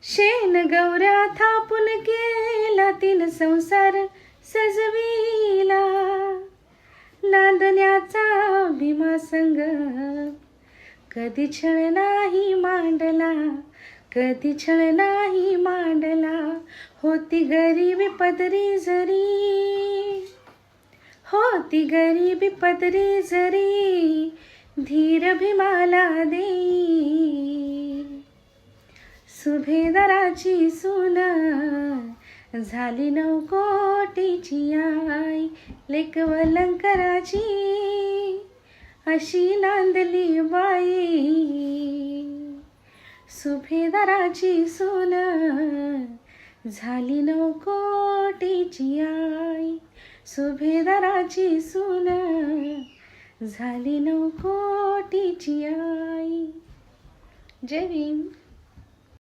शेण गौऱ्या थापून केला तिन संसार सजविला, नांदण्याचा भीमा संग कधी छळ नाही मांडला, कधी छळ नाही मांडला. होती गरिबी पदरी जरी, होती गरिबी पदरी जरी, धीर भीमाला देई. सुभेदाराची सून झाली 9 कोटीची आई, लेक वलंकराची अशी नांदली बाई. सुभेदाराची सून झाली 9 कोटीची आई, सुभेदाराची सून झाली 9 कोटीची आई. जय भीम.